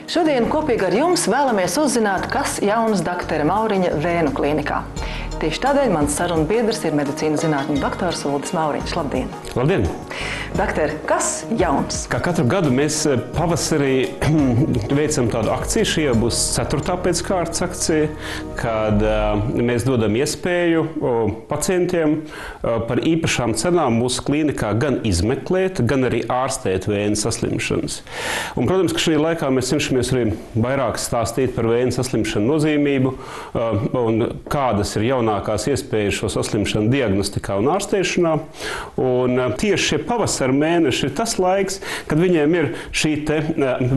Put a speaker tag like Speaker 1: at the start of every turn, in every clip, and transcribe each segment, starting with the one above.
Speaker 1: Šodien kopīgi ar jums vēlamies uzzināt, kas jaunas doktora Mauriņa Vēnu klīnikā. Tieši tādēļ mans sarunu biedrs ir medicīnas zinātņu doktors Uldis Mauriņš. Labdien!
Speaker 2: Labdien!
Speaker 1: Doktor, kas jauns?
Speaker 2: Kā katru gadu mēs pavasarī veicam tādu akciju, šī jau būs 4. pēckārtas akcija, kad mēs dodam iespēju pacientiem par īpašām cenām mūsu klīnikā gan izmeklēt, gan arī ārstēt vēju saslimšanas. Un, protams, ka šajā laikā mēs cenšamies arī vairāk stāstīt par vēju saslimšanu nozīmību un kādas ir jaunākās iespējas šo saslimšanu diagnostikā un ārstēšanā. Un tieši šie pavasara mēneši ir tas laiks, kad viņiem ir šī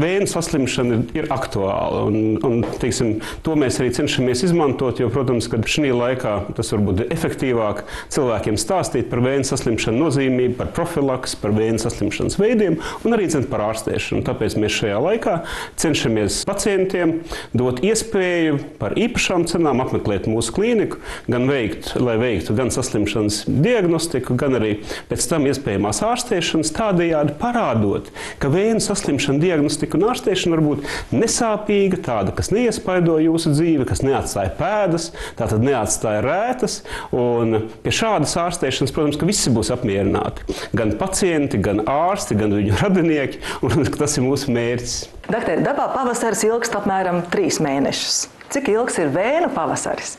Speaker 2: vēju saslimšana ir aktuāla. Un teiksim, to mēs arī cenšamies izmantot, jo, protams, ka šī laikā tas varbūt ir efektīvāk cilvēkiem stāstīt par vēju saslimšanu nozīmību, par profilaks, par vēju saslimšanas veidiem un arī par ārstēšanu. Tāpēc mēs šajā laikā cenšamies pacientiem dot iespēju par īpašām cenām apmeklēt mūsu klīniku, lai veiktu gan saslimšanas diagnostiku, gan arī pēc tam iespējamās ārstēšanas, tādējādi parādot, ka vēju saslimšana diagnostika un ārstēšana var būt nesāpīga, tāda, kas neiespaido jūsu dzīvi, kas neatstāja pēdas, tātad neatstāja rētas, un pie šādas ārstēšanas, protams, ka visi būs apmierināti. Gan pacienti, gan ārsti, gan viņu radinieki, un tas ir mūsu mērķis.
Speaker 1: Doktor, dabā pavasaris ilgst apmēram 3 mēnešus. Cik ilgs ir vēju pavasaris?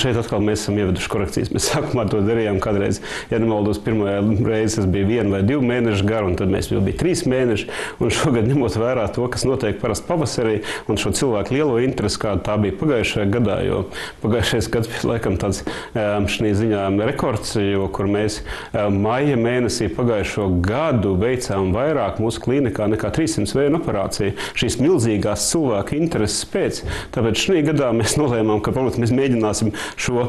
Speaker 2: Šeit atkal mēs esam ieveduši korekcijas. Mēs sākumā to darījām kādreiz, ja nemaldos, pirmajā reizē tas bija 1 vai 2 mēneši garu, un tad mēs jau bija 3 mēneši. Un šogad, ņemot vērā to, kas notiek parasti pavasarī, un šo cilvēku lielo interesi, kāda tā bija pagājušajā gadā, jo pagājušais gads bija laikam tāds šī ziņā rekords, kur mēs maija mēnesī pagājušo gadu veicām vairāk mūsu klīnikā nekā 300 vēju operāciju. Šīs milzīgās cilvēku intereses pēc. Tāpēc šī gadā mēs nolēmām, ka mēs mēģināsim šo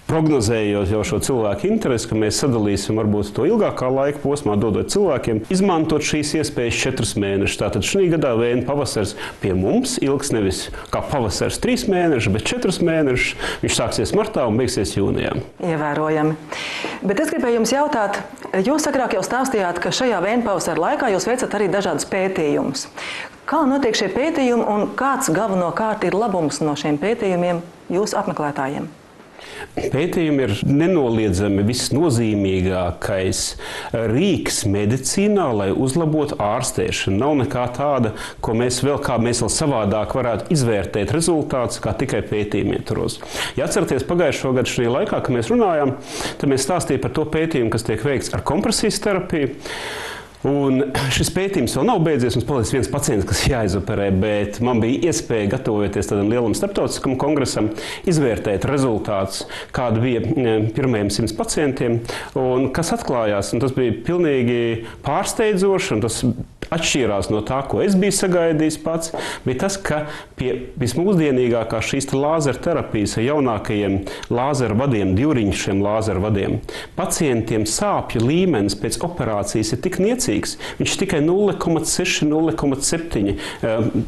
Speaker 2: prognozējot jau šo cilvēku interesi, ka mēs sadalīsim varbūt to ilgākā laika posmā, dodot cilvēkiem, izmantot šīs iespējas 4 mēnešus. Tātad šī gadā vēju pavasaris pie mums ilgs nevis kā pavasaris 3 mēnešus, bet 4 mēnešus. Viņš sāksies martā un beigsies jūnijā.
Speaker 1: Ievērojami. Bet es gribēju jums jautāt, jūs agrāk jau stāstījāt, ka šajā vēju pavasara laikā jūs veicat arī dažādus pētījumus. Kā notiek šie pētījumi un kāds galvenokārt ir labums no šiem pētījumiem jūsu apmeklētājiem?
Speaker 2: Pētījumi ir nenoliedzami visnozīmīgākais rīks medicīnā, lai uzlabotu ārstēšanu. Nav nekā tāda, ko mēs vēl savādāk varētu izvērtēt rezultātus, kā tikai pētījumi ietvaros. Ja atceraties pagājušo gadu šajā laikā, kad mēs runājām, tad mēs stāstījām par to pētījumu, kas tiek veikts ar kompresijas terapiju. Un šis pētījums vēl nav beidzies, mums palicis viens pacients, kas jāizoperē, bet man bija iespēja, gatavoties tādam lielam starptautiskam kongresam, izvērtēt rezultātus, kāda bija pirmajiem 100 pacientiem, un kas atklājās, un tas bija pilnīgi pārsteidzoši, un tas atšķīrās no tā, ko es biju sagaidījis pats, bija tas, ka pie vismūsdienīgākā šīs lāzera terapijas ar jaunākajiem lāzera vadiem, divriņšiem lāzera vadiem, pacientiem sāpju līmenis pēc operācijas ir tik niecīgs. Viņš tikai 0,6, 0,7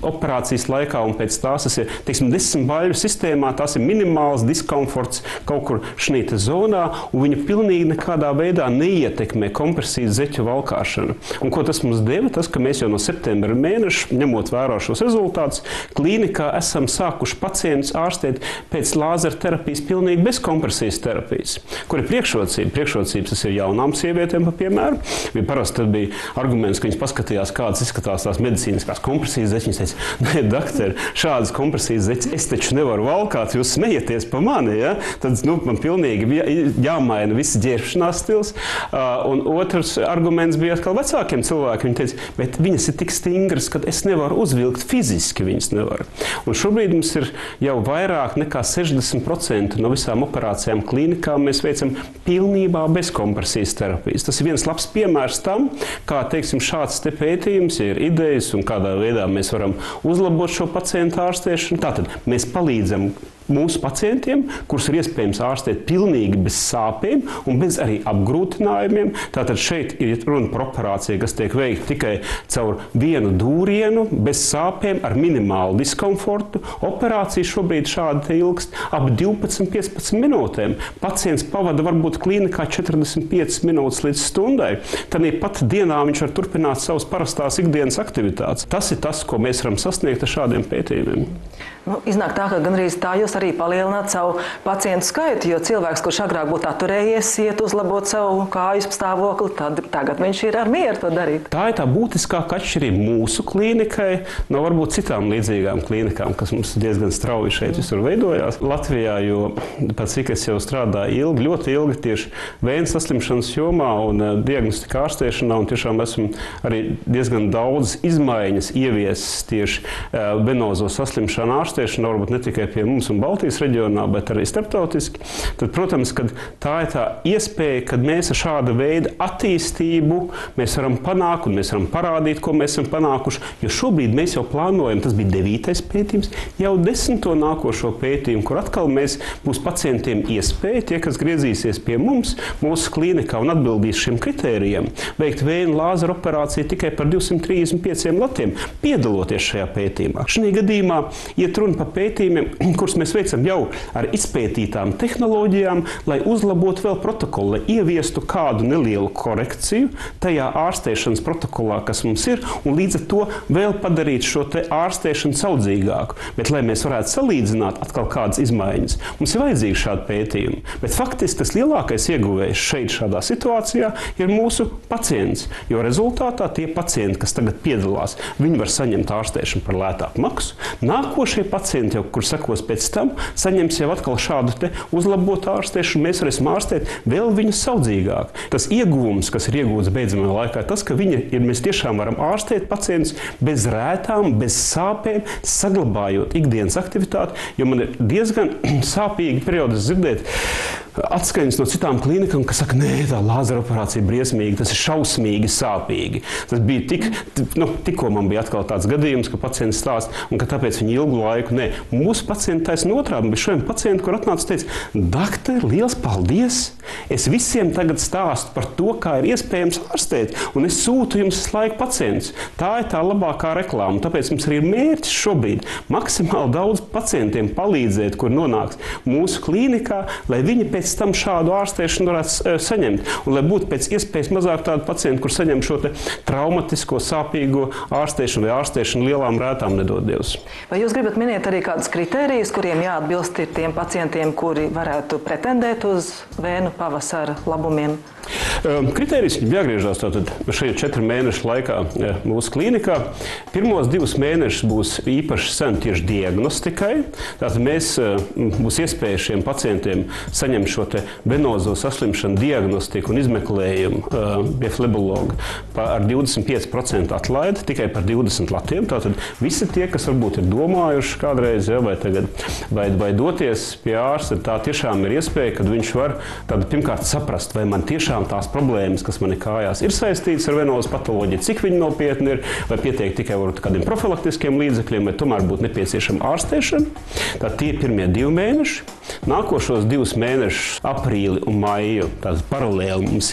Speaker 2: operācijas laikā, un pēc tās ir, 10 baļu sistēmā, tās ir minimāls diskomforts kaut kur šī zonā, un viņa pilnīgi nekādā veidā neietekmē kompresijas zeķu valkāšanu. Un ko tas mums deva? Tas, ka mēs jau no septembra mēneša, ņemot vērā šos rezultātus, klīnikā esam sākuši pacientus ārstēt pēc lāzera terapijas pilnīgi bez kompresijas terapijas. Kur ir priekšrocība? Priekšrocības tas ir jaunām sievietēm, piemēram. Parasti tad bija arguments, ka viņas paskatījās, kādas izskatās tās medicīniskās kompresijas zeķes. Viņas teica, nē, doktor, šādas kompresijas zeķes es taču nevaru valkāt, jūs smējaties pa mani, ja? Tad man pilnīgi jāmaina viss ģērbšanās stils. Un otrs arguments bija atkal vecākiem cilvēkiem. Viņi teica, bet viņas ir tik stingras, ka es nevaru uzvilkt fiziski, viņas nevaru. Un šobrīd mums ir jau vairāk nekā 60% no visām operācijām klīnikā mēs veicam pilnībā bez kompresijas terapijas. Tas ir viens labs piemērs tam, kā, teiksim, šāds te pētījums, ja ir idejas un kādā veidā mēs varam uzlabot šo pacientu ārstēšanu. Tātad mēs palīdzam mūsu pacientiem, kurus ir iespējams ārstēt pilnīgi bez sāpēm un bez arī apgrūtinājumiem. Tātad šeit ir runa par operāciju, kas tiek veikta tikai caur vienu dūrienu, bez sāpēm, ar minimālu diskomfortu. Operācija šobrīd šādi ilgst ap 12-15 minūtēm. Pacients pavada varbūt klīnikā 45 minūtes līdz stundai. Tad pat dienā viņš var turpināt savas parastās ikdienas aktivitātes. Tas ir tas, ko mēs varam sasniegt ar šādiem pētījumiem.
Speaker 1: Iznāk tā, ka gandrīz tā jūs arī palielināt savu pacientu skaitu, jo cilvēks, kurš agrāk būtu atturējies iet uzlabot savu kāju stāvokli, tad tagad viņš ir ar mieru to darīt.
Speaker 2: Tā ir tā būtiskākā atšķirība mūsu klīnikai no varbūt citām līdzīgām klīnikām, kas mums diezgan strauji šeit visur veidojās. Latvijā, jo pēc cik es jau strādāju ļoti ilgi tieši vējas saslimšanas jomā un diagnostika ārstēšanā, un tiešām esmu arī diezgan daudz izmaiņas ieviesis tieši venozo saslimšanu ārstēšanā, varbūt ne tikai pie mums un Baltijas reģionā, bet arī starptautiski. Tad, protams, ka tā ir tā iespēja, kad mēs ar šāda veida attīstību mēs varam panākt un mēs varam parādīt, ko mēs esam panākuši. Jo šobrīd mēs jau plānojam, tas bija 9. pētījums, jau 10. nākošo pētījumu, kur atkal mēs būs pacientiem iespēja, tie, kas griezīsies pie mums, mūsu klīnikā un atbildīs šiem kritērijiem, veikt vēju lāzera operāciju tikai par 235 latiem, piedaloties šajā pētījumā. Šī gadījumā iet runa par pētījumiem, kurus mēs veicam jau ar izpētītām tehnoloģijām, lai uzlabotu vēl protokolu, lai ieviestu kādu nelielu korekciju tajā ārstēšanas protokolā, kas mums ir, un līdz ar to vēl padarīt šo te ārstēšanu saudzīgāku. Bet, lai mēs varētu salīdzināt atkal kādas izmaiņas, mums ir vajadzīgi šādi pētījumi. Bet faktiski tas lielākais ieguvējs šeit šādā situācijā ir mūsu pacients, jo rezultātā tie pacienti, kas tagad piedalās, viņi var saņemt ārstēšanu par lētāku maksu. Nākošie pacienti, kur sekos pēc tam, saņems jau atkal šādu te uzlabotu ārstēšanu, mēs varēsim ārstēt vēl viņus saudzīgāk. Tas ieguvums, kas ir iegūts beidzamajā laikā, tas, ka mēs tiešām varam ārstēt pacientus bez rētām, bez sāpēm, saglabājot ikdienas aktivitāti, jo man ir diezgan sāpīgi periodas dzirdēt atskaņas no citām klīnikām, kas saka, nē, tā lāzera operācija ir briesmīga, tas ir šausmīgi sāpīgi. Tas bija tikko man bija atkal tāds gadījums, ka pacients stāsta, un ka tāpēc viņi ilgu laiku, nē. Mūsu pacienti taisno otrādi, bet šodien pacienti, kur atnāca, teica, doktor, liels paldies! Es visiem tagad stāstu par to, kā ir iespējams ārstēt, un es sūtu jums visu laiku pacientus. Tā ir tā labākā reklāma, tāpēc mums arī ir mērķis šobrīd maksimāli daudz pacientiem palīdzēt, kur nonāks mūsu klīnikā, lai viņi pēc tam šādu ārstēšanu varētu saņemt. Un lai būtu pēc iespējas mazāk tādu pacientu, kur saņem šo te traumatisko, sāpīgo ārstēšanu vai ārstēšanu lielām rētām, nedod Dievs.
Speaker 1: Vai jūs gribat minēt arī kādus kritērijus, kuriem jāatbilst ir tiem pacientiem, kuri varētu pretendēt uz vēnu pavasara labumiem?
Speaker 2: Kritērijs jāgriežās tātad šeit 4 mēnešu laikā mūsu klīnikā. Pirmos 2 mēnešus būs īpaši sen tieši diagnostikai. Tātad būs iespēja šiem pacientiem saņemt šo te venozo saslimšanu diagnostiku un izmeklējumu pie flebologa ar 25% atlaidi, tikai par 20 latiem. Tātad visi tie, kas varbūt ir domājuši kādreiz, vai doties pie ārsta, tā tiešām ir iespēja, kad viņš var pirmkārt saprast, vai man tiešām tās problēmas, kas man ir kājās, ir saistītas ar venozas patoloģiju, cik viņi nopietni ir, vai pietiek tikai ar kādiem profilaktiskiem līdzekļiem, vai tomēr būtu nepieciešama ārstēšana. Tad tie pirmie 2 mēneši. Nākošos 2 mēnešus, aprīli un maiju, tāds paralēli mums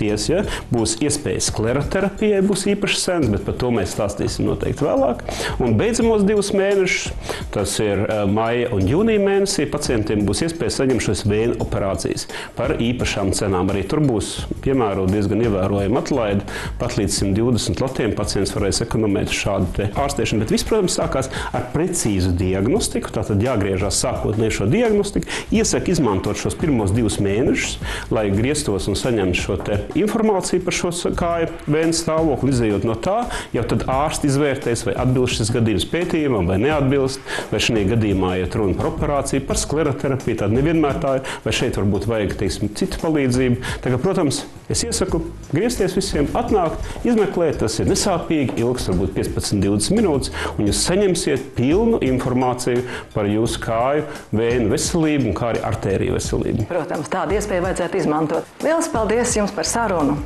Speaker 2: būs iespēja skleroterapijai, būs īpaši sens, bet par to mēs stāstīsim noteikti vēlāk. Un beidzamos 2 mēnešus, tas ir maija un jūnija mēnesī, pacientiem būs iespēja saņemt šos vēju operācijas par īpašām cenām. Arī tur būs piemērot diezgan ievērojama atlaide. Pat līdz 120 latiem pacients varēs ekonomēt šādu ārstēšanu. Bet viss, protams, sākās ar precīzu diagnostiku. Tātad jāgriežās sākotnēji šo diagnostiku. Iesaka izmantot šos pirmos 2 mēnešus, lai grieztos un saņemtu šo informāciju par šo kāju vēju stāvokli. Izejot no tā, jau tad ārsti izvērtēs, vai atbilst šis gadījums pētījumam, vai neatbilst, vai šajā gadījumā iet runa par operāciju, par skleroterapiju. Tāda nevienmēr tā ir, vai šeit varbūt vajag, citu palīdzību. Tagad, protams, es iesaku griezties visiem, atnākt, izmeklēt, tas ir nesāpīgi, ilgs varbūt 15-20 minūtes, un jūs saņemsiet pilnu informāciju par jūsu kāju, vēju veselību un kā arī artēriju veselību.
Speaker 1: Protams, tādu iespēju vajadzētu izmantot. Lielas paldies jums par sarunu!